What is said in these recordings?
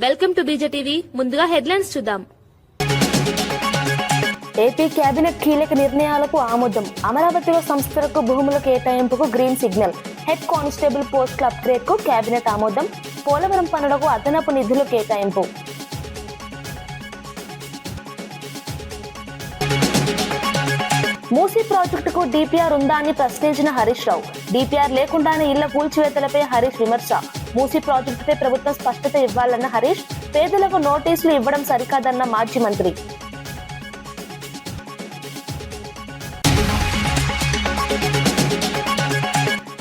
Welcome to BJ TV. ముందుగా headlines చూద్దాం. AP cabinet కీలక నిర్ణయాలకు ఆమోదం. అమరావతిలో సంస్థలకు భూముల కేటాయింపుకు గ్రీన్ సిగ్నల్. హెడ్ కానిస్టేబుల్ పోస్టుల అప్గ్రేడ్ కు కేబినెట్ ఆమోదం. పోలవరం పనులకు అదనపు నిధులు కేటాయింపు. మూసీ ప్రాజెక్టుకు డిపిఆర్ ఉందా అని ప్రశ్నించిన హరీష్ రావు. డిపిఆర్ లేకుండానే ఇళ్ల కూల్చివేతలపై హరీష్ విమర్శ. మూసీ ప్రాజెక్టుపై ప్రభుత్వం స్పష్టత ఇవ్వాలన్న హరీష్, పేదలకు నోటీసులు ఇవ్వడం సరికాదన్న మాజీ మంత్రి.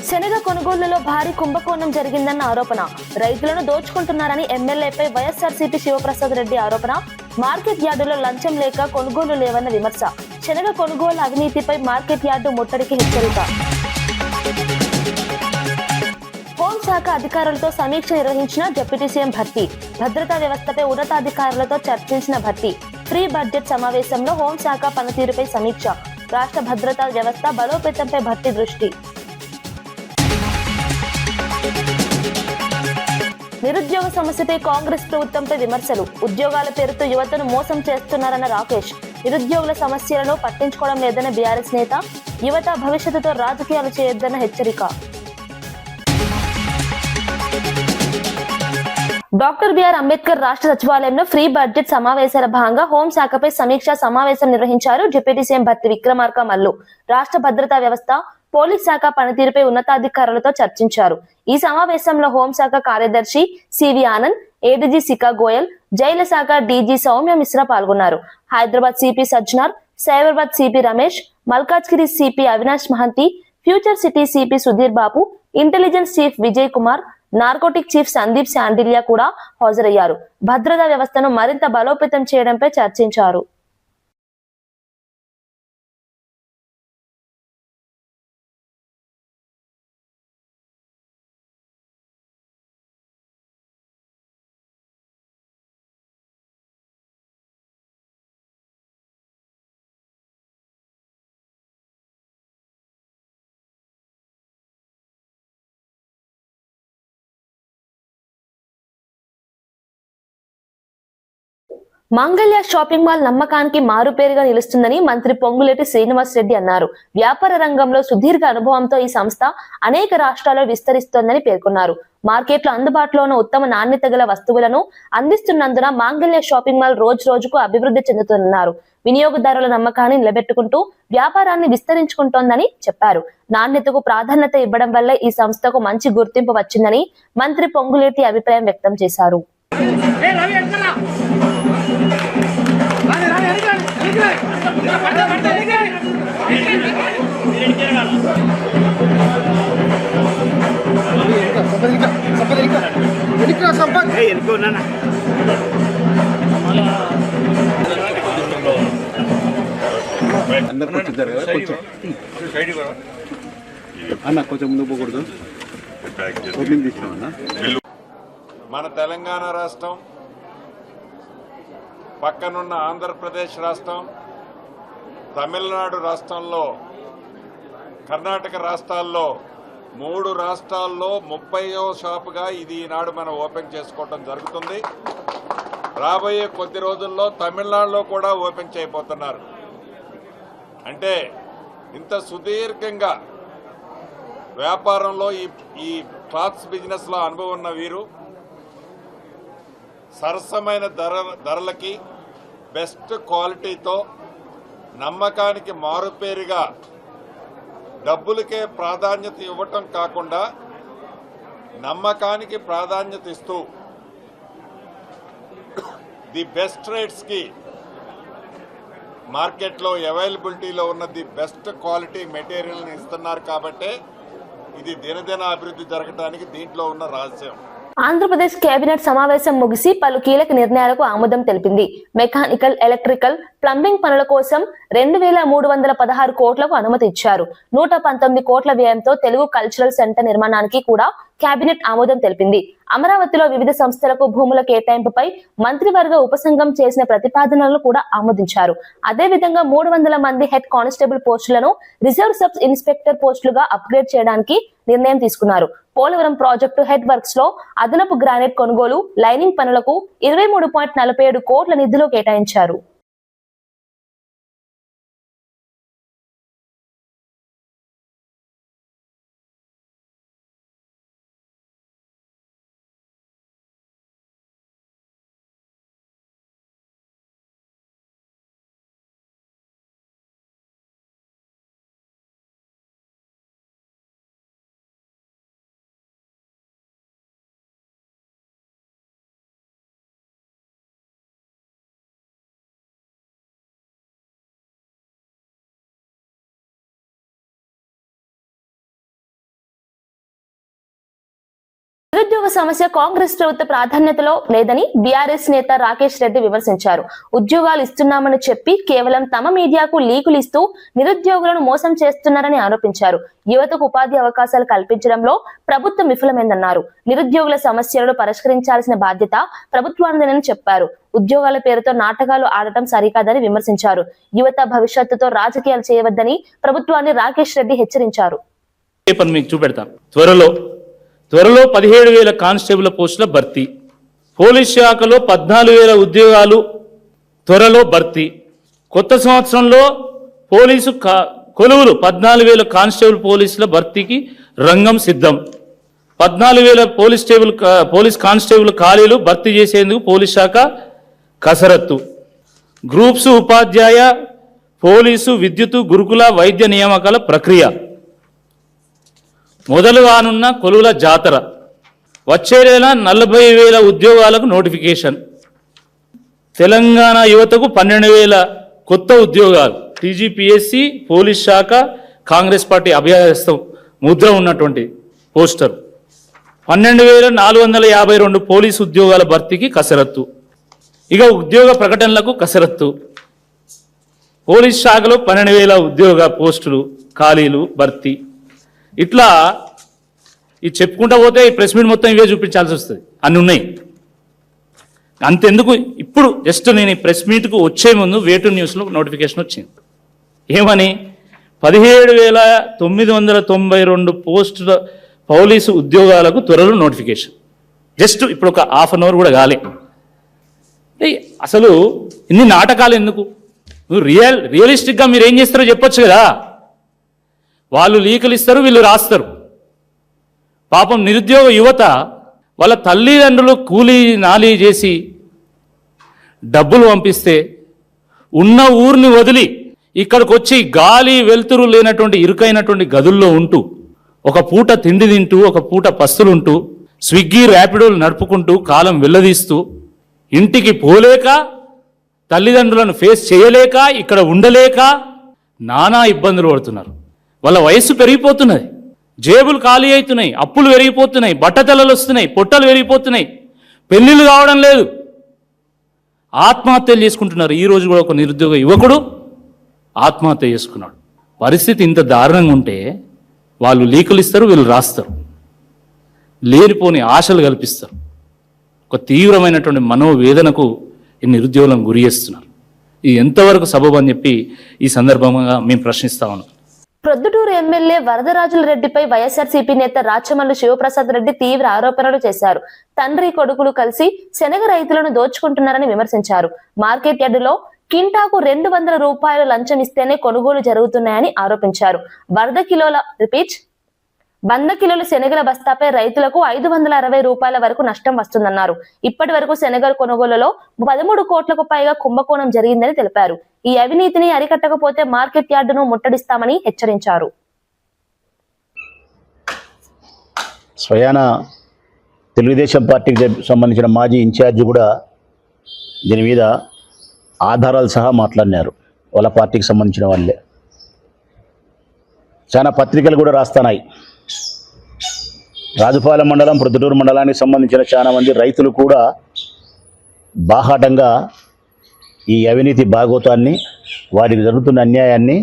శనగ కొనుగోలులో భారీ కుంభకోణం జరిగిందన్న ఆరోపణ. రైతులను దోచుకుంటున్నారని ఎమ్మెల్యేపై వైఎస్ఆర్సీపీ శివప్రసాద్ రెడ్డి ఆరోపణ. మార్కెట్ యార్డులో లంచం లేక కొనుగోలు లేవన్న విమర్శ. శనగ కొనుగోలు అవినీతిపై మార్కెట్ యార్డు ముట్టడికి హెచ్చరిక. హోంశాఖ అధికారులతో సమీక్ష నిర్వహించిన డిప్యూటీ సీఎం భట్టి. భద్రతా వ్యవస్థపై ఉన్నతాధికారులతో చర్చించిన భట్టి. ప్రీ బడ్జెట్ సమావేశంలో హోంశాఖ పనితీరుపై సమీక్ష. రాష్ట్ర భద్రతా వ్యవస్థ బలోపేతంపై భట్టి దృష్టి. నిరుద్యోగ సమస్యపై కాంగ్రెస్ ప్రభుత్వంపై విమర్శలు. ఉద్యోగాల పేరుతో యువతను మోసం చేస్తున్నారన్న రాకేష్. నిరుద్యోగుల సమస్యలను పట్టించుకోవడం లేదన్న బీఆర్ఎస్ నేత. యువత భవిష్యత్తుతో రాజకీయాలు చేయొద్దన్న హెచ్చరిక. డాక్టర్ బిఆర్ అంబేద్కర్ రాష్ట్ర సచివాలయంలో ఫ్రీ బడ్జెట్ సమావేశాల భాగంగా హోంశాఖపై సమీక్షా సమావేశం నిర్వహించారు డిప్యూటీ సీఎం భట్టి విక్రమార్క మల్లు. రాష్ట్ర భద్రతా వ్యవస్థ, పోలీస్ శాఖ పనితీరుపై ఉన్నతాధికారులతో చర్చించారు. ఈ సమావేశంలో హోంశాఖ కార్యదర్శి సివి ఆనంద్, ఏడీజీ శిఖా గోయల్, జైళ్ల శాఖ డీజీ సౌమ్య మిశ్రా పాల్గొన్నారు. Hyderabad CP Sajjanar, Cyberabad CP Ramesh, Malkajgiri CP Avinash Mahanti, future city CP Sudheer Babu, intelligence chief Vijay Kumar, narcotic chief Sandeep Shandilya కూడా హాజరయ్యారు. భద్రతా వ్యవస్థను మరింత బలోపేతం చేయడంపై చర్చించారు. మాంగళ్య షాపింగ్ మాల్ నమ్మకానికి మారుపేరుగా నిలుస్తుందని మంత్రి పొంగులేటి శ్రీనివాస్ రెడ్డి అన్నారు. వ్యాపార రంగంలో సుదీర్ఘ అనుభవంతో ఈ సంస్థ అనేక రాష్ట్రాల్లో విస్తరిస్తోందని పేర్కొన్నారు. మార్కెట్లో అందుబాటులో ఉన్న ఉత్తమ నాణ్యత గల వస్తువులను అందిస్తున్నందున మాంగళ్య షాపింగ్ మాల్ రోజు రోజుకు అభివృద్ధి చెందుతున్నారు. వినియోగదారుల నమ్మకాన్ని నిలబెట్టుకుంటూ వ్యాపారాన్ని విస్తరించుకుంటోందని చెప్పారు. నాణ్యతకు ప్రాధాన్యత ఇవ్వడం వల్ల ఈ సంస్థకు మంచి గుర్తింపు వచ్చిందని మంత్రి పొంగులేటి అభిప్రాయం వ్యక్తం చేశారు. అన్న కొంచెం ముందు పోకూడదు. మన తెలంగాణ రాష్ట్రం, పక్కనున్న ఆంధ్రప్రదేశ్ రాష్ట్రం, తమిళనాడు రాష్ట్రంలో, కర్ణాటక రాష్ట్రాల్లో 3 రాష్ట్రాల్లో 30వ షాపుగా ఇది ఈనాడు మనం ఓపెన్ చేసుకోవడం జరుగుతుంది. రాబోయే కొద్ది రోజుల్లో తమిళనాడులో కూడా ఓపెన్ చేయబోతున్నారు. అంటే ఇంత సుదీర్ఘంగా వ్యాపారంలో ఈ క్లాత్స్ బిజినెస్ లో అనుభవం ఉన్న వీరు సరసమైన ధరలకి బెస్ట్ క్వాలిటీతో నమ్మకానికి మారుపేరుగా డబ్బులకే ప్రాధాన్యత ఇవ్వటం కాకుండా నమ్మకానికి ప్రాధాన్యత ఇస్తూ ది బెస్ట్ రేట్స్ కి మార్కెట్లో అవైలబిలిటీలో ఉన్న ది బెస్ట్ క్వాలిటీ మెటీరియల్ని ఇస్తున్నారు. కాబట్టే ఇది దినదిన అభివృద్ధి జరగడానికి దీంట్లో ఉన్న రహస్యం. ఆంధ్రప్రదేశ్ కేబినెట్ సమావేశం ముగిసి పలు కీలక నిర్ణయాలకు ఆమోదం తెలిపింది. మెకానికల్, ఎలక్ట్రికల్, ప్లంబింగ్ పనుల కోసం 2316 కోట్లకు అనుమతి ఇచ్చారు. 119 కోట్ల వ్యయంతో తెలుగు కల్చరల్ సెంటర్ నిర్మాణానికి కూడా కేబినెట్ ఆమోదం తెలిపింది. అమరావతిలో వివిధ సంస్థలకు భూముల కేటాయింపుపై మంత్రివర్గ ఉపసంఘం చేసిన ప్రతిపాదనలను కూడా ఆమోదించారు. అదేవిధంగా 300 మంది హెడ్ కానిస్టేబుల్ పోస్టులను రిజర్వ్ సబ్ ఇన్స్పెక్టర్ పోస్టులుగా అప్గ్రేడ్ చేయడానికి నిర్ణయం తీసుకున్నారు. పోలవరం ప్రాజెక్టు హెడ్ వర్క్స్ లో అదనపు గ్రానైట్ కొనుగోలు, లైనింగ్ పనులకు 23.47 కోట్ల నిధులు కేటాయించారు. నిరుద్యోగ సమస్య కాంగ్రెస్ ప్రభుత్వ ప్రాధాన్యతలో లేదని బీఆర్ఎస్ నేత రాకేష్ రెడ్డి విమర్శించారు. ఉద్యోగాలు ఇస్తున్నామని చెప్పి కేవలం తమ మీడియాకు లీకులు ఇస్తూ నిరుద్యోగులను మోసం చేస్తున్నారని ఆరోపించారు. యువతకు ఉపాధి అవకాశాలు కల్పించడంలో ప్రభుత్వం విఫలమైందన్నారు. నిరుద్యోగుల సమస్యలను పరిష్కరించాల్సిన బాధ్యత ప్రభుత్వానిదేనని చెప్పారు. ఉద్యోగాల పేరుతో నాటకాలు ఆడటం సరికాదని విమర్శించారు. యువత భవిష్యత్తుతో రాజకీయాలు చేయవద్దని ప్రభుత్వాన్ని రాకేష్ రెడ్డి హెచ్చరించారు. త్వరలో 17,000 కానిస్టేబుల్ పోస్టుల భర్తీ, పోలీస్ శాఖలో 14,000 ఉద్యోగాలు త్వరలో భర్తీ, కొత్త సంవత్సరంలో పోలీసు కొలువులు 14,000 కానిస్టేబుల్ పోలీసుల భర్తీకి రంగం సిద్ధం, 14,000 పోలీస్ కానిస్టేబుల్ ఖాళీలు భర్తీ చేసేందుకు పోలీస్ శాఖ కసరత్తు, గ్రూప్స్ ఉపాధ్యాయ పోలీసు విద్యుత్ గురుకుల వైద్య నియామకాల ప్రక్రియ, మొదలు కానున్న కొలువుల జాతర, వచ్చే నెల 40,000 ఉద్యోగాలకు నోటిఫికేషన్, తెలంగాణ యువతకు 12,000 కొత్త ఉద్యోగాలు, టీజీపీఎస్సీ పోలీస్ శాఖ కాంగ్రెస్ పార్టీ అభ్యర్థం ముద్ర ఉన్నటువంటి పోస్టర్, 12,452 పోలీసు ఉద్యోగాల భర్తీకి కసరత్తు, ఇక ఉద్యోగ ప్రకటనలకు కసరత్తు, పోలీస్ శాఖలో 12,000 ఉద్యోగ పోస్టులు ఖాళీలు భర్తీ. ఇట్లా ఇది చెప్పుకుంటా పోతే ఈ ప్రెస్ మీట్ మొత్తం ఇవే చూపించాల్సి వస్తుంది, అన్నీ ఉన్నాయి. అంతెందుకు, ఇప్పుడు జస్ట్ నేను ఈ ప్రెస్ మీట్కు వచ్చే ముందు వేటు న్యూస్లో నోటిఫికేషన్ వచ్చింది. ఏమని? 17,992 పోస్టుల పోలీసు ఉద్యోగాలకు త్వరలో నోటిఫికేషన్. జస్ట్ ఇప్పుడు ఒక హాఫ్ అన్ అవర్ కూడా కాలే. అసలు ఇన్ని నాటకాలు ఎందుకు? నువ్వు రియలిస్టిక్గా మీరు ఏం చేస్తారో చెప్పొచ్చు కదా. వాళ్ళు లీకులు ఇస్తారు, వీళ్ళు రాస్తారు. పాపం నిరుద్యోగ యువత వాళ్ళ తల్లిదండ్రులు కూలీ నాలీ చేసి డబ్బులు పంపిస్తే ఉన్న ఊరిని వదిలి ఇక్కడికి వచ్చి గాలి వెలుతురు లేనటువంటి ఇరుకైనటువంటి గదుల్లో ఉంటూ ఒక పూట తిండి తింటూ ఒక పూట పస్తులుంటూ స్విగ్గీ ర్యాపిడోలు నడుపుకుంటూ కాలం వెళ్ళదీస్తూ ఇంటికి పోలేక తల్లిదండ్రులను ఫేస్ చేయలేక ఇక్కడ ఉండలేక నానా ఇబ్బందులు పడుతున్నారు. వాళ్ళ వయస్సు పెరిగిపోతున్నది, జేబులు ఖాళీ అవుతున్నాయి, అప్పులు పెరిగిపోతున్నాయి, బట్టతలలు వస్తున్నాయి, పొట్టలు పెరిగిపోతున్నాయి, పెళ్ళిళ్ళు కావడం లేదు, ఆత్మహత్యలు చేసుకుంటున్నారు. ఈరోజు కూడా ఒక నిరుద్యోగ యువకుడు ఆత్మహత్య చేసుకున్నాడు. పరిస్థితి ఇంత దారుణంగా ఉంటే వాళ్ళు లీకులు ఇస్తారు, వీళ్ళు రాస్తారు, లేనిపోని ఆశలు కల్పిస్తారు. ఒక తీవ్రమైనటువంటి మనోవేదనకు ఈ నిరుద్యోగులను గురి చేస్తున్నారు. ఇది ఎంతవరకు సబబు అని చెప్పి ఈ సందర్భంగా మేము ప్రశ్నిస్తా ఉన్నాం. ప్రొద్దుటూరు ఎమ్మెల్యే వరదరాజుల రెడ్డిపై వైఎస్ఆర్సీపీ నేత రాచమల్లు శివప్రసాద్ రెడ్డి తీవ్ర ఆరోపణలు చేశారు. తండ్రి కొడుకులు కలిసి శనగ రైతులను దోచుకుంటున్నారని విమర్శించారు. మార్కెట్ యార్డులో కింటాకు 200 రూపాయలు లంచం ఇస్తేనే కొనుగోలు జరుగుతున్నాయని ఆరోపించారు. 100 కిలోల శనగల బస్తాపై రైతులకు 560 రూపాయల వరకు నష్టం వస్తుందన్నారు. ఇప్పటి వరకు శనగల కొనుగోలులో 13 కోట్లకు పైగా కుంభకోణం జరిగిందని తెలిపారు. ఈ అవినీతిని అరికట్టకపోతే మార్కెట్ యార్డును ముట్టడిస్తామని హెచ్చరించారు. స్వయాన తెలుగుదేశం పార్టీకి సంబంధించిన మాజీ ఇన్ఛార్జి కూడా దీని మీద ఆధారాలు సహా మాట్లాడినారు. వాళ్ళ పార్టీకి సంబంధించిన వాళ్ళే చాలా పత్రికలు కూడా రాస్తున్నాయి. రాజుపాలెం మండలం, ప్రొద్దుటూరు మండలానికి సంబంధించిన చాలా మంది రైతులు కూడా బాహాటంగా ఈ అవినీతి భాగోతాన్ని, వారికి జరుగుతున్న అన్యాయాన్ని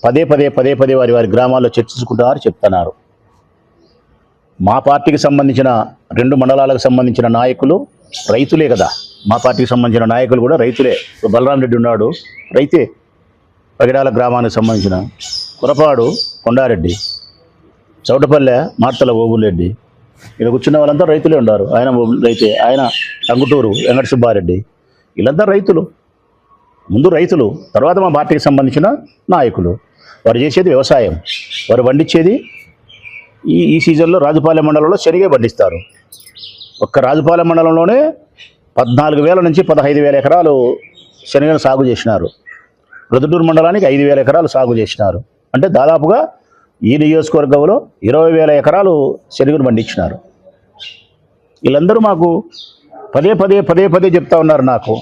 పదే పదే వారి గ్రామాల్లో చర్చించుకుంటున్నారు, చెప్తున్నారు. మా పార్టీకి సంబంధించిన 2 మండలాలకు సంబంధించిన నాయకులు రైతులే కదా. మా పార్టీకి సంబంధించిన నాయకులు కూడా రైతులే. బలరాం రెడ్డి ఉన్నాడు, రైతే. పగిడాల గ్రామానికి సంబంధించిన కురపాడు కొండారెడ్డి చౌటపల్లె మార్తల ఓబులరెడ్డి, ఇక్కడ కూర్చున్న వాళ్ళంతా రైతులే ఉన్నారు. ఆయన రైతే, ఆయన టంగుటూరు వెంకట సుబ్బారెడ్డి, వీళ్ళంతా రైతులు. ముందు రైతులు, తర్వాత మా పార్టీకి సంబంధించిన నాయకులు. వారు చేసేది వ్యవసాయం, వారు పండించేది ఈ సీజన్లో రాజుపాలెం మండలంలో శనగే పండిస్తారు. ఒక్క రాజుపాలెం మండలంలోనే 14,000 నుంచి 15,000 ఎకరాలు శనగను సాగు చేసినారు. ప్రొద్దుటూరు మండలానికి 5,000 ఎకరాలు సాగు చేసినారు. అంటే దాదాపుగా ఈ నియోజకవర్గంలో 20,000 ఎకరాలు శనగను పండించినారు. వీళ్ళందరూ మాకు పదే పదే చెప్తా ఉన్నారు. నాకు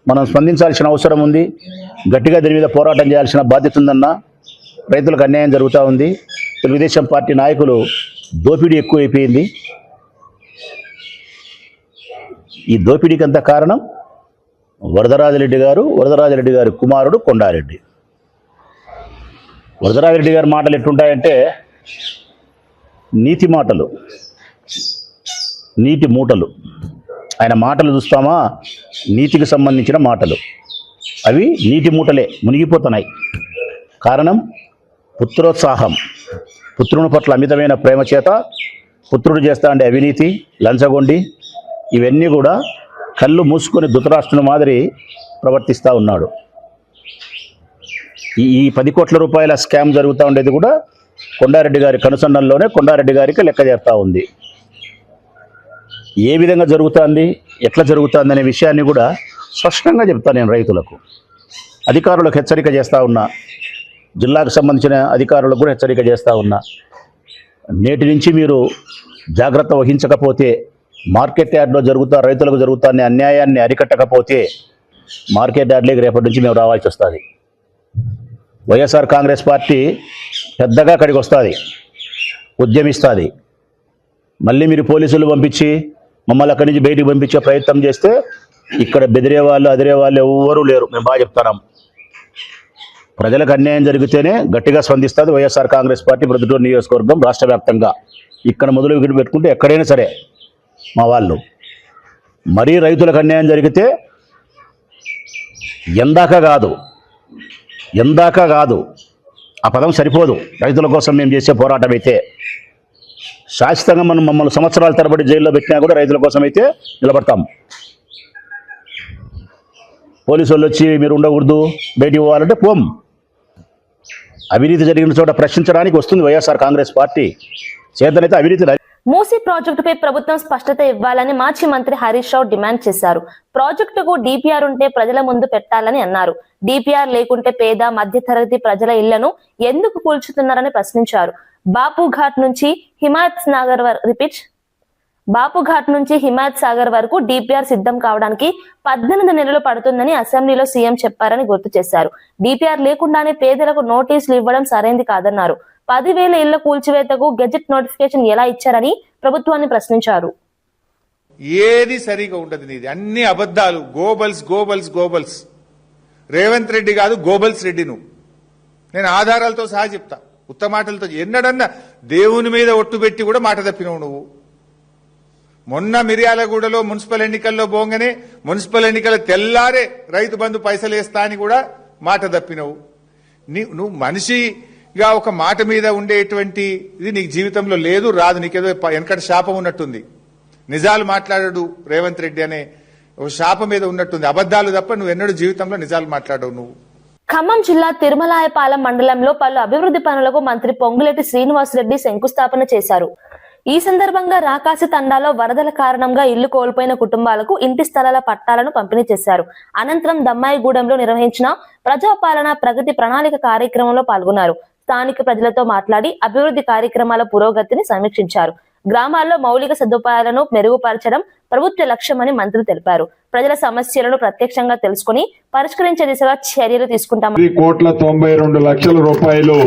మనం స్పందించాల్సిన అవసరం ఉంది, గట్టిగా దీని మీద పోరాటం చేయాల్సిన బాధ్యత ఉందన్నా. రైతులకు అన్యాయం జరుగుతూ ఉంది. తెలుగుదేశం పార్టీ నాయకులు దోపిడీ ఎక్కువైపోయింది. ఈ దోపిడీకి అంత కారణం వరదరాజరెడ్డి గారి కుమారుడు కొండారెడ్డి. వరదరాజరెడ్డి గారి మాటలు ఎట్లుంటాయంటే నీతి మాటలు, నీటి మూటలు. ఆయన మాటలు చూస్తామా, నీతికి సంబంధించిన మాటలు. అవి నీటి మూటలే, మునిగిపోతున్నాయి. కారణం పుత్రోత్సాహం, పుత్రుని పట్ల అమితమైన ప్రేమ చేత పుత్రుడు చేస్తా అంటే అవినీతి, లంచగొండి, ఇవన్నీ కూడా కళ్ళు మూసుకొని ధృతరాష్ట్రుని మాదిరి ప్రవర్తిస్తూ ఉన్నాడు. ఈ 10 కోట్ల రూపాయల స్కామ్ జరుగుతూ ఉండేది కూడా కొండారెడ్డి గారి కనుసన్నల్లోనే కొండారెడ్డి గారికి లెక్క చేస్తూ ఉంది. ఏ విధంగా జరుగుతుంది, ఎట్లా జరుగుతుంది అనే విషయాన్ని కూడా స్పష్టంగా చెప్తాను నేను రైతులకు. అధికారులకు హెచ్చరిక చేస్తూ ఉన్నా, జిల్లాకు సంబంధించిన అధికారులకు కూడా హెచ్చరిక చేస్తూ ఉన్నా. నేటి నుంచి మీరు జాగ్రత్త వహించకపోతే, మార్కెట్ యార్డ్లో రైతులకు జరుగుతున్న అన్యాయాన్ని అరికట్టకపోతే మార్కెట్ యార్డ్లోకి రేపటి నుంచి మేము రావాల్సి వస్తుంది. వైఎస్ఆర్ కాంగ్రెస్ పార్టీ పెద్దగా అక్కడికి వస్తుంది, ఉద్యమిస్తుంది. మళ్ళీ మీరు పోలీసులు పంపించి మమ్మల్ని అక్కడి నుంచి బయటికి పంపించే ప్రయత్నం చేస్తే ఇక్కడ బెదిరే వాళ్ళు, అదిరే వాళ్ళు ఎవ్వరూ లేరు. మేము బాగా చెప్తున్నాం. ప్రజలకు అన్యాయం జరిగితేనే గట్టిగా స్పందిస్తుంది వైఎస్ఆర్ కాంగ్రెస్ పార్టీ ప్రొద్దుటూరు నియోజకవర్గం రాష్ట్ర వ్యాప్తంగా. ఇక్కడ మొదలు పెట్టుకుంటే ఎక్కడైనా సరే మా వాళ్ళు. మరీ రైతులకు అన్యాయం జరిగితే ఎందాక కాదు, ఆ పదం సరిపోదు. రైతుల కోసం మేము చేసే పోరాటం అయితే శాశ్వతంగా మమ్మల్ని సంవత్సరాల తరబడి జైల్లో పెట్టినా కూడా రైతుల కోసం అయితే నిలబడతాం. పోలీసు వాళ్ళు వచ్చి మీరు ఉండకూడదు, బయటికి పోవాలంటే పోం. అవినీతి జరిగిన చోట ప్రశ్నించడానికి వస్తుంది వైఎస్ఆర్ కాంగ్రెస్ పార్టీ. చేతనైతే అవినీతి. మూసీ ప్రాజెక్టుపై ప్రభుత్వం స్పష్టత ఇవ్వాలని మాజీ మంత్రి హరీష్ రావు డిమాండ్ చేశారు. ప్రాజెక్టుకు డిపిఆర్ ఉంటే ప్రజల ముందు పెట్టాలని అన్నారు. డిపిఆర్ లేకుంటే పేద మధ్యతరగతి ప్రజల ఇళ్లను ఎందుకు కూల్చుతున్నారని ప్రశ్నించారు. బాపుఘాట్ నుంచి హిమాయత్ సాగర్ వరకు డిపిఆర్ సిద్ధం కావడానికి 18 నెలలు పడుతుందని అసెంబ్లీలో సీఎం చెప్పారని గుర్తు చేశారు. డిపిఆర్ లేకుండానే పేదలకు నోటీసులు ఇవ్వడం సరైంది కాదన్నారు. 10,000 ఇళ్ల కూల్చివేతకు గెజెట్ నోటిఫికేషన్ ఎలా ఇచ్చారని ప్రభుత్వాన్ని ప్రశ్నించారు. ఏది సరిగా ఉండదు, నీది అన్ని అబద్దాలు. గోబల్స్. రేవంత్ రెడ్డి కాదు, గోబల్స్ రెడ్డి నువ్వు. నేను ఆధారాలతో సహా చెప్తా, ఉత్తమాటలతో. ఎన్నడన్నా దేవుని మీద ఒట్టు పెట్టి కూడా మాట తప్పినవు నువ్వు. మొన్న మిర్యాలగూడలో మున్సిపల్ ఎన్నికల్లో పోగానే మున్సిపల్ ఎన్నికల తెల్లారే రైతు బంధు పైసలు వేస్తా అని కూడా మాట తప్పినవు. నువ్వు మనిషిగా ఒక మాట మీద ఉండేటువంటి ఇది నీకు జీవితంలో లేదు, రాదు. నీకేదో వెనకటి శాపం ఉన్నట్టుంది. నిజాలు మాట్లాడాడు రేవంత్ రెడ్డి అనే ఒక శాపం మీద ఉన్నట్టుంది. అబద్దాలు తప్ప నువ్వు ఎన్నడూ జీవితంలో నిజాలు మాట్లాడవు నువ్వు. ఖమ్మం జిల్లా తిరుమలాయపాలెం మండలంలో పలు అభివృద్ధి పనులకు మంత్రి పొంగులేటి శ్రీనివాసరెడ్డి శంకుస్థాపన చేశారు. ఈ సందర్భంగా రాకాసి తండాలో వరదల కారణంగా ఇల్లు కోల్పోయిన కుటుంబాలకు ఇంటి స్థలాల పట్టాలను పంపిణీ చేశారు. అనంతరం దమ్మాయిగూడెంలో నిర్వహించిన ప్రజాపాలన ప్రగతి ప్రణాళిక కార్యక్రమంలో పాల్గొన్నారు. స్థానిక ప్రజలతో మాట్లాడి అభివృద్ధి కార్యక్రమాల పురోగతిని సమీక్షించారు. గ్రామాల్లో మౌలిక సదుపాయాలను మెరుగుపరచడం ప్రభుత్వ లక్ష్యమని మంత్రి తెలిపారు. ప్రజల సమస్యలను ప్రత్యక్షంగా తెలుసుకుని పరిష్కరించే దిశగా చర్యలు తీసుకుంటామని. 1,92 లక్షల రూపాయలు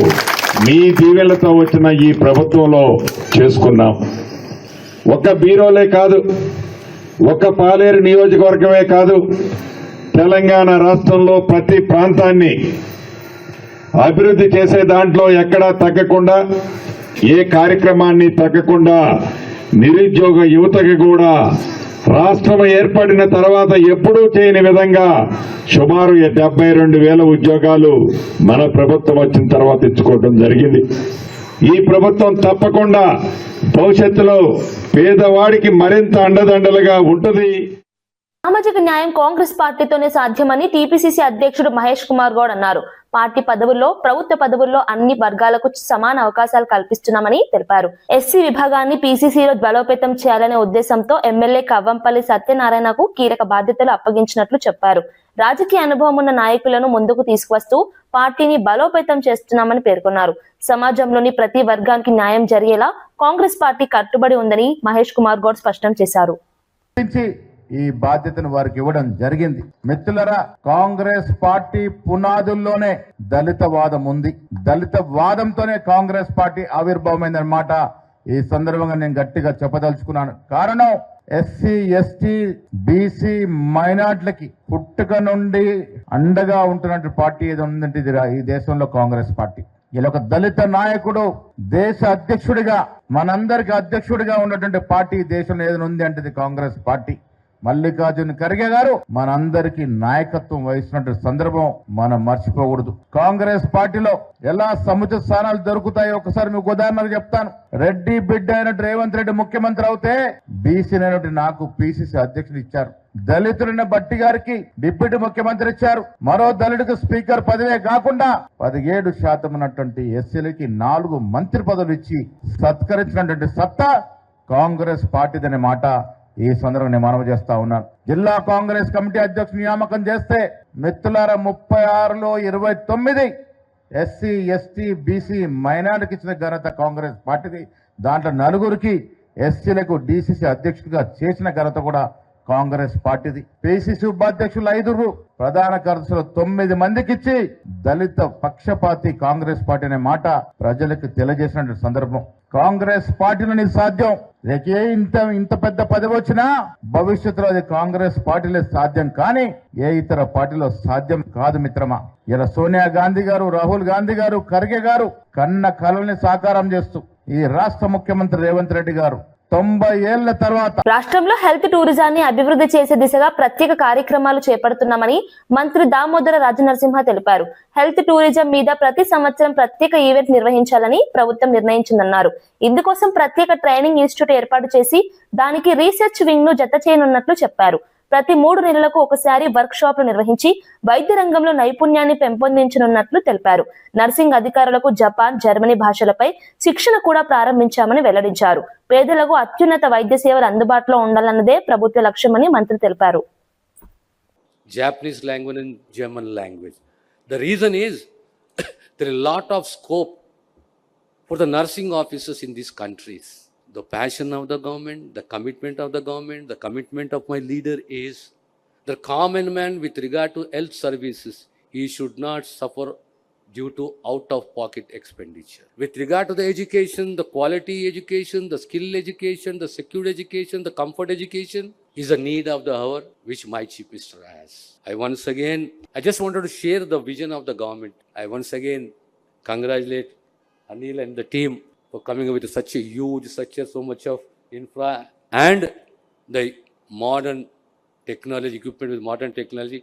మీ దీవెనలతో వచ్చిన ఈ ప్రభుత్వంలో చేసుకున్నాం. ఒక్క బీరోలే కాదు, ఒక్క పాలేరు నియోజకవర్గమే కాదు, తెలంగాణ రాష్ట్రంలో ప్రతి ప్రాంతాన్ని అభివృద్ధి చేసే దాంట్లో ఎక్కడా తగ్గకుండా, ఏ కార్యక్రమాన్ని తగ్గకుండా నిరుద్యోగ యువతకి కూడా రాష్ట్రం ఏర్పడిన తర్వాత ఎప్పుడూ చేయని విధంగా సుమారు 72,000 ఉద్యోగాలు మన ప్రభుత్వం వచ్చిన తర్వాత ఇచ్చుకోవడం జరిగింది. ఈ ప్రభుత్వం తప్పకుండా భవిష్యత్తులో పేదవాడికి మరింత అండదండలుగా ఉంటుంది. సామాజిక న్యాయం కాంగ్రెస్ పార్టీతోనే సాధ్యమని టీపీసీసీ అధ్యక్షుడు మహేష్ కుమార్ గౌడ్ అన్నారు. పార్టీ పదవుల్లో, ప్రభుత్వ పదవుల్లో అన్ని వర్గాలకు సమాన అవకాశాలు కల్పిస్తున్నామని తెలిపారు. ఎస్సీ విభాగాన్ని పీసీసీలో బలోపేతం చేయాలనే ఉద్దేశంతో ఎమ్మెల్యే కవ్వంపల్లి సత్యనారాయణకు కీలక బాధ్యతలు అప్పగించినట్లు చెప్పారు. రాజకీయ అనుభవం ఉన్న నాయకులను ముందుకు తీసుకువస్తూ పార్టీని బలోపేతం చేస్తున్నామని పేర్కొన్నారు. సమాజంలోని ప్రతి వర్గానికి న్యాయం జరిగేలా కాంగ్రెస్ పార్టీ కట్టుబడి ఉందని మహేష్ కుమార్ గౌడ్ స్పష్టం చేశారు. ఈ బాధ్యతను వారికి ఇవ్వడం జరిగింది. మిత్రులరా, కాంగ్రెస్ పార్టీ పునాదుల్లోనే దళిత వాదం ఉంది. దళిత వాదంతోనే కాంగ్రెస్ పార్టీ ఆవిర్భావమైందన్నమాట ఈ సందర్భంగా నేను గట్టిగా చెప్పదలుచుకున్నాను. కారణం ఎస్సీ, ఎస్టీ, బీసీ, మైనార్టీలకి పుట్టుక నుండి అండగా ఉంటున్న పార్టీ ఏదో ఉందంటే ఇది ఈ దేశంలో కాంగ్రెస్ పార్టీ. ఇలా ఒక దళిత నాయకుడు దేశ అధ్యక్షుడిగా, మనందరికి అధ్యక్షుడిగా ఉన్నటువంటి పార్టీ దేశంలో ఏదైనా ఉంది అంటే ఇది కాంగ్రెస్ పార్టీ. మల్లికార్జున ఖర్గే గారు మనందరికీ నాయకత్వం వహిస్తున్న సందర్భం మనం మర్చిపోకూడదు. కాంగ్రెస్ పార్టీలో ఎలా సముచిత స్థానాలు దొరుకుతాయో ఒకసారి మీకు ఉదాహరణకు చెప్తాను. రెడ్డి బిడ్డ అయినట్టు రేవంత్ రెడ్డి ముఖ్యమంత్రి అవుతే బీసీ అయినట్టు నాకు పీసీసీ అధ్యక్షుడు ఇచ్చారు. దళితులైన బట్టి గారికి డిప్యూటీ ముఖ్యమంత్రి ఇచ్చారు. మరో దళితుడికి స్పీకర్ పదవే కాకుండా 17% ఉన్నటువంటి ఎస్సీలకి 4 మంత్రి పదవులు ఇచ్చి సత్కరించినటువంటి సత్తా కాంగ్రెస్ పార్టీదనే మాట ఈ సందర్భంగా నేను మనవి చేస్తా ఉన్నాను. జిల్లా కాంగ్రెస్ కమిటీ అధ్యక్షుడు నియామకం చేస్తే మిత్రులారా 36లో 29 ఎస్సీ, ఎస్టీ, బీసీ, మైనార్టీకి ఇచ్చిన ఘనత కాంగ్రెస్ పార్టీది. దాంట్లో 4కి ఎస్సీలకు డీసీసీ అధ్యక్షుడిగా చేసిన ఘనత కూడా కాంగ్రెస్ పార్టీది. పిసిసి ఉపాధ్యక్షులు 5, ప్రధాన కార్యదర్శులు 9 మందికి ఇచ్చి దళిత పక్షపాతి కాంగ్రెస్ పార్టీ అనే మాట ప్రజలకు తెలియజేసిన సందర్భం. కాంగ్రెస్ పార్టీలోని సాధ్యం. ఇంత పెద్ద పదవి వచ్చినా భవిష్యత్తులో అది కాంగ్రెస్ పార్టీలో సాధ్యం కానీ ఏ ఇతర పార్టీలో సాధ్యం కాదు మిత్రమా. ఇలా సోనియా గాంధీ గారు, రాహుల్ గాంధీ గారు, ఖర్గే గారు కన్న కలల్ని సాకారం చేస్తూ ఈ రాష్ట్ర ముఖ్యమంత్రి రేవంత్ రెడ్డి గారు 90 ఏళ్ల తర్వాత రాష్ట్రంలో హెల్త్ టూరిజాన్ని అభివృద్ధి చేసే దిశగా ప్రత్యేక కార్యక్రమాలు చేపడుతున్నామని మంత్రి దామోదర రాజనరసింహ తెలిపారు. హెల్త్ టూరిజం మీద ప్రతి సంవత్సరం ప్రత్యేక ఈవెంట్ నిర్వహించాలని ప్రభుత్వం నిర్ణయించిందన్నారు. ఇందుకోసం ప్రత్యేక ట్రైనింగ్ ఇన్స్టిట్యూట్ ఏర్పాటు చేసి దానికి రీసెర్చ్ వింగ్ ను జత చేయనున్నట్లు చెప్పారు. ప్రతి 3 నెలలకు ఒకసారి వర్క్ షాప్లు నిర్వహించి వైద్య రంగంలో నైపుణ్యాన్ని పెంపొందించనున్నట్లు తెలిపారు. నర్సింగ్ అధికారులకు జపాన్, జర్మనీ భాషలపై శిక్షణ కూడా ప్రారంభించామని వెల్లడించారు. పేదలకు అత్యున్నత వైద్య సేవలు అందుబాటులో ఉండాలన్నదే ప్రభుత్వ లక్ష్యమని మంత్రి తెలిపారు. Japanese language and German language. The reason is there is a lot of scope for the nursing officers in these countries. The passion of the government, the commitment of the government, the commitment of my leader is the common man with regard to health services. He should not suffer due to out-of-pocket expenditure. With regard to the education, the quality education, the skill education, the secure education, the comfort education is a need of the hour which my Chief Minister has. I just wanted to share the vision of the government. I once again congratulate Anil and the team for coming up with such a huge, so much of infra and the modern technology, equipment with modern technology.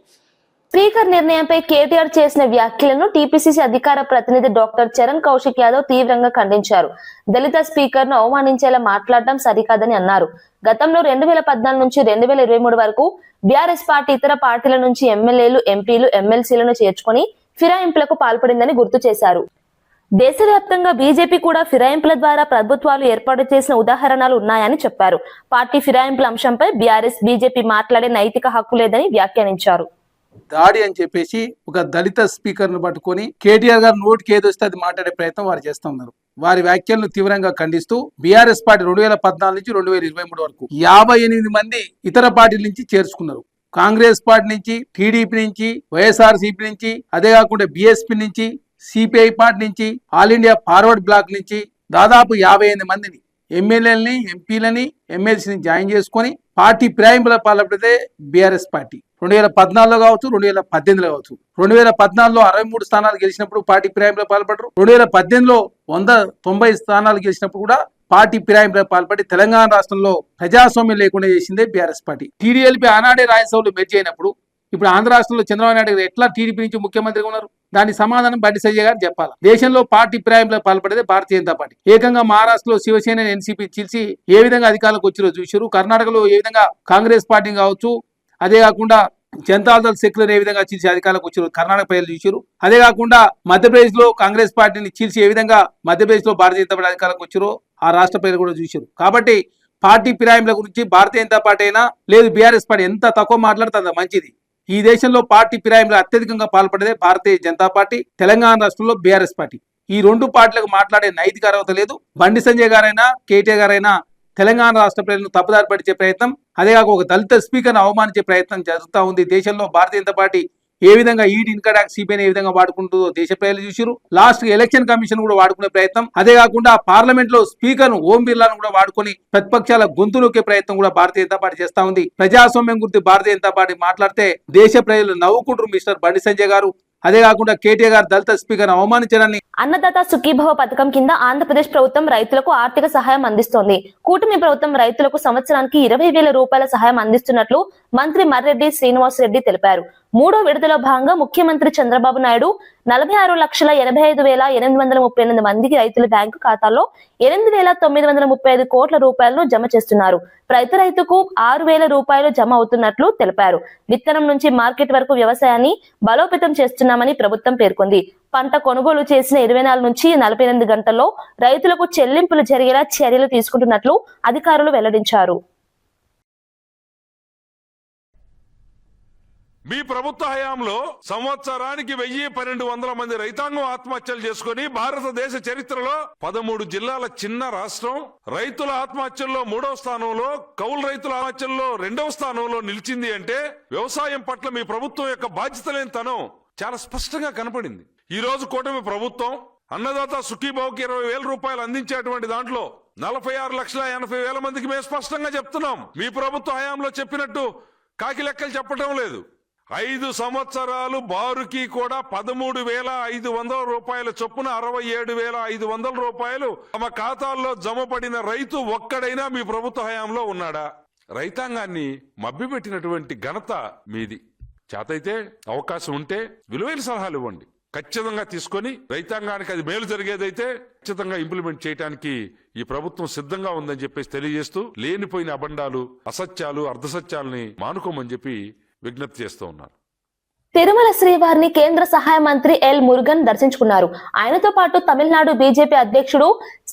Speaker నిర్ణయంపై కేటీఆర్ చేసిన వ్యాఖ్యలను TPCC అధికార ప్రతినిధి doctor Charan Kaushik Yadav తీవ్రంగా ఖండించారు. దళిత speaker ను అవమానించేలా మాట్లాడడం సరికాదని అన్నారు. గతంలో 2014 నుంచి 2023 వరకు బీఆర్ఎస్ పార్టీ ఇతర పార్టీల నుంచి ఎమ్మెల్యేలు, ఎంపీలు, ఎమ్మెల్సీలను చేర్చుకుని ఫిరాయింపులకు పాల్పడిందని గుర్తు చేశారు. దేశవ్యాప్తంగా బీజేపీ కూడా ఫిరాయింపుల ద్వారా ప్రభుత్వాలు ఏర్పాటు చేసిన ఉదాహరణలు ఉన్నాయని చెప్పారు. పార్టీ ఫిరాయింపుల అంశంపై బీఆర్ఎస్, బీజేపీ మాట్లాడే నైతిక హక్కు లేదని వ్యాఖ్యానించారు. దాడి అని చెప్పేసి ఒక దళిత స్పీకర్ ను పట్టుకొని కేటీఆర్ గారు నోటికి ఏదొస్తే అది మాట్లాడే ప్రయత్నం వారు చేస్తూ ఉన్నారు. వారి వ్యాఖ్యలను తీవ్రంగా ఖండిస్తూ బీఆర్ఎస్ పార్టీ 2014 నుంచి 2023 వరకు 58 మంది ఇతర పార్టీల నుంచి చేర్చుకున్నారు. కాంగ్రెస్ పార్టీ నుంచి, టీడీపీ నుంచి, వైఎస్ఆర్సీపీ నుంచి, అదే కాకుండా బీఎస్పీ నుంచి, సిపిఐ పార్టీ నుంచి, ఆల్ ఇండియా ఫార్వర్డ్ బ్లాక్ నుంచి దాదాపు 58 మందిని ఎమ్మెల్యేలని, ఎంపీలని, ఎమ్మెల్సీని జాయిన్ చేసుకొని పార్టీ ఫిరాయింపుల పాల్పడితే బీఆర్ఎస్ పార్టీ 2014లో కావచ్చు, 2018లో కావచ్చు. 2014లో 63 స్థానాలు గెలిచినప్పుడు పార్టీ ఫిరాయింపులకు పాల్పడరు. 2018లో 190 స్థానాలు గెలిచినప్పుడు కూడా పార్టీ ఫిరాయింపులకు పాల్పడి తెలంగాణ రాష్ట్రంలో ప్రజాస్వామ్యం లేకుండా చేసిందే బీఆర్ఎస్ పార్టీ. టీడీఎల్పీ ఆనాడే రాజ్యసభలో మెర్జ్ అయినప్పుడు ఇప్పుడు ఆంధ్ర రాష్ట్రంలో చంద్రబాబు నాయుడు గారు ఎట్లా టీడీపీ నుంచి ముఖ్యమంత్రిగా ఉన్నారు? దాని సమాధానం బండి సంజయ్ గారు చెప్పాలి. దేశంలో పార్టీ ఫిరాయింపులకు పాల్పడేది భారతీయ జనతా పార్టీ. ఏకంగా మహారాష్ట్రలో శివసేన ఎన్సీపీ చిలిసి ఏ విధంగా అధికారులకు వచ్చిరో చూశారు. కర్ణాటకలో ఏ విధంగా కాంగ్రెస్ పార్టీ కావచ్చు, అదే కాకుండా జనతాదళ సెక్యులర్ ఏ విధంగా చీల్చి అధికారులకు వచ్చారు కర్ణాటక ప్రజలు చూశారు. అదే కాకుండా మధ్యప్రదేశ్ లో కాంగ్రెస్ పార్టీని చీల్చి ఏ విధంగా మధ్యప్రదేశ్ లో భారతీయ జనతా పార్టీ అధికారులకు వచ్చారో ఆ రాష్ట్ర ప్రజలు కూడా చూశారు. కాబట్టి పార్టీ ఫిరాయింపుల గురించి భారతీయ జనతా పార్టీ అయినా లేదు బీఆర్ఎస్ పార్టీ ఎంత తక్కువ మాట్లాడుతుందో మంచిది. ఈ దేశంలో పార్టీ ఫిరాయింపులు అత్యధికంగా పాల్పడేదే భారతీయ జనతా పార్టీ, తెలంగాణ రాష్ట్రంలో బీఆర్ఎస్ పార్టీ. ఈ రెండు పార్టీలకు మాట్లాడే నైతిక అర్హత లేదు. బండి సంజయ్ గారైనా కేటీఆర్ గారైనా తెలంగాణ రాష్ట్ర ప్రజలను తప్పుదారి పట్టించే ప్రయత్నం, అదేగాక ఒక దళిత స్పీకర్ను అవమానించే ప్రయత్నం జరుగుతూ ఉంది. దేశంలో భారతీయ జనతా పార్టీ ఏ విధంగా ఈడీ ఇన్కమ్ ట్యాక్స్ సిబిఐని ఏ విధంగా వాడుకుంటుందో దేశ ప్రజలు చూసారు. లాస్ట్ ఎలక్షన్ కమిషన్ కూడా వాడుకునే ప్రయత్నం, అదే కాకుండా పార్లమెంట్ లో స్పీకర్ ఓం బిర్లాను కూడా వాడుకొని ప్రతిపక్షాల గొంతు నొక్కే ప్రయత్నం కూడా భారతీయ జనతా పార్టీ చేస్తా ఉంది. ప్రజాస్వామ్యం గురించి భారతీయ జనతా పార్టీ మాట్లాడితే దేశ ప్రజలు నవ్వుకుంటారు మిస్టర్ బండి సంజయ్ గారు. అదే కాకుండా కేటీఆర్ గారు దళిత స్పీకర్ అవమానించడాన్ని. అన్నదాత సుఖీభవ పథకం కింద ఆంధ్రప్రదేశ్ ప్రభుత్వం రైతులకు ఆర్థిక సహాయం అందిస్తోంది. కూటమి ప్రభుత్వం రైతులకు సంవత్సరానికి 20,000 రూపాయల సహాయం అందిస్తున్నట్లు మంత్రి మర్రెడ్డి శ్రీనివాస్ రెడ్డి తెలిపారు. మూడో విడతలో భాగంగా ముఖ్యమంత్రి చంద్రబాబు నాయుడు 46,85,838 మందికి రైతుల బ్యాంకు ఖాతాల్లో 8,935 కోట్ల రూపాయలను జమ చేస్తున్నారు. ప్రతి రైతుకు 6,000 రూపాయలు జమ అవుతున్నట్లు తెలిపారు. విత్తనం నుంచి మార్కెట్ వరకు వ్యవసాయాన్ని బలోపేతం చేస్తున్నామని ప్రభుత్వం పేర్కొంది. పంట కొనుగోలు చేసిన 24 నుంచి 48 గంటల్లో రైతులకు చెల్లింపులు జరిగేలా చర్యలు తీసుకుంటున్నట్లు అధికారులు వెల్లడించారు. మీ ప్రభుత్వ హయాంలో సంవత్సరానికి 1,000-1,200 మంది రైతాంగం ఆత్మహత్యలు చేసుకుని భారతదేశ చరిత్రలో 13 జిల్లాల చిన్న రాష్ట్రం రైతుల ఆత్మహత్యల్లో 3వ స్థానంలో, కౌలు రైతుల ఆత్మహత్యల్లో 2వ స్థానంలో నిలిచింది అంటే వ్యవసాయం పట్ల మీ ప్రభుత్వం యొక్క బాధ్యత లేని తనం చాలా స్పష్టంగా కనపడింది. ఈ రోజు కూటమి ప్రభుత్వం అన్నదాత సుఖీభావకి 20,000 రూపాయలు అందించేటువంటి దాంట్లో 46,80,000 మందికి మేము స్పష్టంగా చెప్తున్నాం. మీ ప్రభుత్వ హయాంలో చెప్పినట్టు కాకి లెక్కలు చెప్పడం లేదు. 5 సంవత్సరాలు బారుకి కూడా 13,500 రూపాయల చొప్పున 67,500 రూపాయలు తమ ఖాతాల్లో జమపడిన రైతు ఒక్కడైనా మీ ప్రభుత్వ హయాంలో ఉన్నాడా? రైతాంగాన్ని మభ్యపెట్టినటువంటి ఘనత మీది. చేతైతే అవకాశం ఉంటే విలువైన సలహాలు ఇవ్వండి. ఖచ్చితంగా తీసుకొని రైతాంగానికి అది మేలు జరిగేదైతే ఖచ్చితంగా ఇంప్లిమెంట్ చేయడానికి ఈ ప్రభుత్వం సిద్ధంగా ఉందని చెప్పేసి తెలియజేస్తూ లేనిపోయిన అబండాలు, అసత్యాలు, అర్ధసత్యాలని మానుకోమని చెప్పి విజ్ఞప్తి చేస్తూ ఉన్నారు. తిరుమల శ్రీవారిని కేంద్ర సహాయ మంత్రి ఎల్ మురుగన్ దర్శించుకున్నారు. ఆయనతో పాటు తమిళనాడు బీజేపీ అధ్యక్షుడు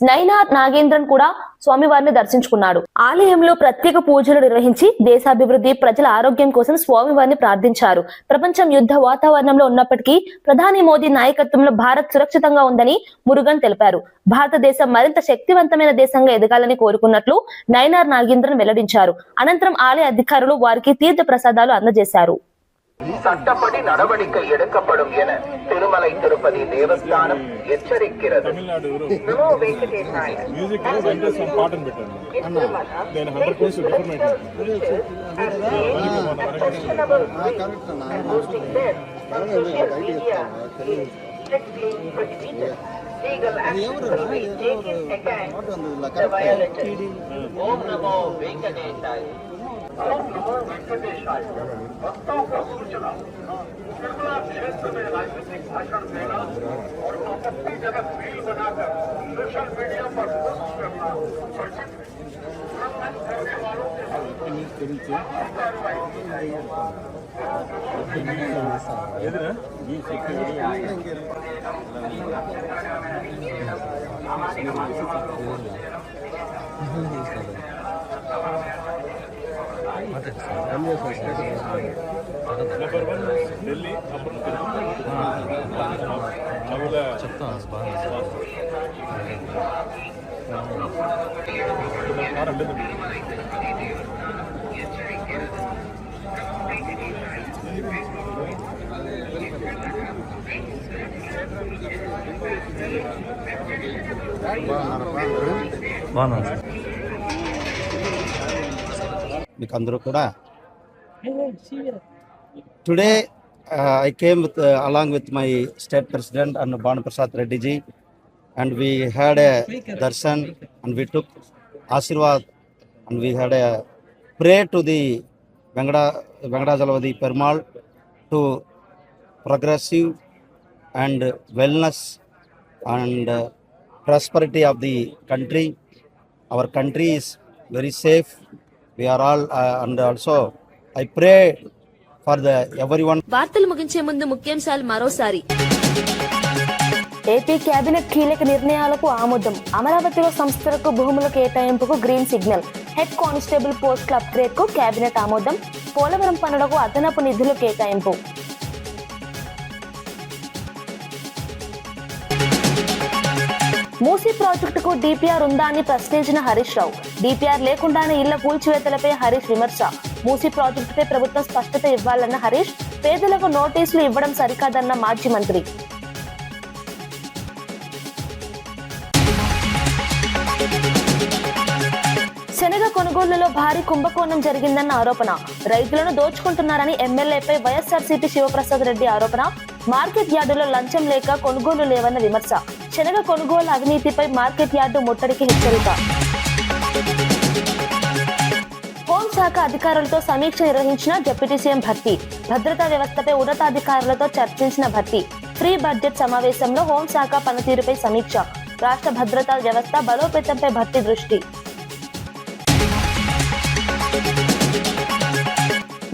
నైనార్ నాగేంద్రన్ కూడా స్వామివారిని దర్శించుకున్నాడు. ఆలయంలో ప్రత్యేక పూజలు నిర్వహించి దేశాభివృద్ధి, ప్రజల ఆరోగ్యం కోసం స్వామివారిని ప్రార్థించారు. ప్రపంచం యుద్ధ వాతావరణంలో ఉన్నప్పటికీ ప్రధాని మోదీ నాయకత్వంలో భారత్ సురక్షితంగా ఉందని మురుగన్ తెలిపారు. భారతదేశం మరింత శక్తివంతమైన దేశంగా ఎదగాలని కోరుకున్నట్లు నైనార్ నాగేంద్రన్ వెల్లడించారు. అనంతరం ఆలయ అధికారులు వారికి తీర్థ ప్రసాదాలు అందజేశారు. சட்டப்படி நடவடிக்கை எடுக்கப்படும் என திருமலை திருப்பதி தேவஸ்தானம் எச்சரிக்கிறது. ఓం నమో వెంకటేశాయ. भक्तों को सूचना तिरुमला क्षेत्र में राजनीतिक भाषण देना और आपत्ति जगत रील बनाकर सोशल मीडिया पर पोस्ट करना वर्जित करने वालों के कार्रवाई की जाएगी. ఢిల్లీ చెప్తాను. మీకు అందరూ కూడా today I came with along with my state president and Banu Prasad Reddy ji, and we had a darshan and we took Ashirwad and we had a pray to the Venkatachalamadi Perumal to progressive and wellness and prosperity of the country. Our country is very safe. We are all and also I pray for the everyone. వార్తలు ముగించే ముందు ముఖ్యాంశాలు మరోసారి. AP cabinet కీలక నిర్ణయాలకు ఆమోదం. అమరావతిలో సంస్థలకు భూముల కేటాయింపుకు గ్రీన్ సిగ్నల్. హెడ్ కానిస్టేబుల్ పోస్టుల అప్గ్రేడ్ కు కేబినెట్ ఆమోదం. పోలవరం పనులకు అదనపు నిధులు కేటాయింపు. మూసీ ప్రాజెక్టుకు డిపిఆర్ ఉందా అని ప్రశ్నించిన హరీష్ రావు. డిపిఆర్ లేకుండానే ఇళ్ల కూల్చివేతలపై హరీష్ విమర్శ. మూసీ ప్రాజెక్టుపై ప్రభుత్వం స్పష్టత ఇవ్వాలన్న హరీష్, పేదలకు నోటీసులు ఇవ్వడం సరికాదన్న మాజీ మంత్రి. శనగ కొనుగోలులో భారీ కుంభకోణం జరిగిందన్న ఆరోపణ. రైతులను దోచుకుంటున్నారని ఎమ్మెల్యేపై వైఎస్ఆర్సీపీ శివప్రసాద్ రెడ్డి ఆరోపణ. మార్కెట్ యార్డులో లంచం లేక కొనుగోలు లేవన్న విమర్శ. శనగ కొనుగోలు అవినీతిపై మార్కెట్ యార్డు ముట్టడికి హెచ్చరిక. హోంశాఖ అధికారులతో సమీక్ష నిర్వహించిన డిప్యూటీ సీఎం భర్తీ. భద్రతా వ్యవస్థపై ఉన్నతాధికారులతో చర్చించిన భర్తీ. ఫ్రీ బడ్జెట్ సమావేశంలో హోంశాఖ పనితీరుపై సమీక్ష. రాష్ట్ర భద్రతా వ్యవస్థ బలోపేతంపై భర్తీ దృష్టి.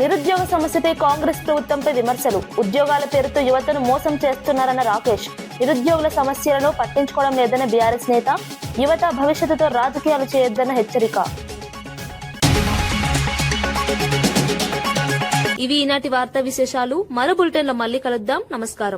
నిరుద్యోగ సమస్యపై కాంగ్రెస్ ప్రభుత్వంపై విమర్శలు. ఉద్యోగాల పేరుతో యువతను మోసం చేస్తున్నారన్న రాకేష్. నిరుద్యోగుల సమస్యలను పట్టించుకోవడం లేదన్న బీఆర్ఎస్ నేత. యువత భవిష్యత్తుతో రాజకీయాలు చేయొద్దన్న హెచ్చరిక. ఇవి ఈనాటి వార్తా విశేషాలు. మరో బులెటిన్లో మళ్ళీ కలుద్దాం. నమస్కారం.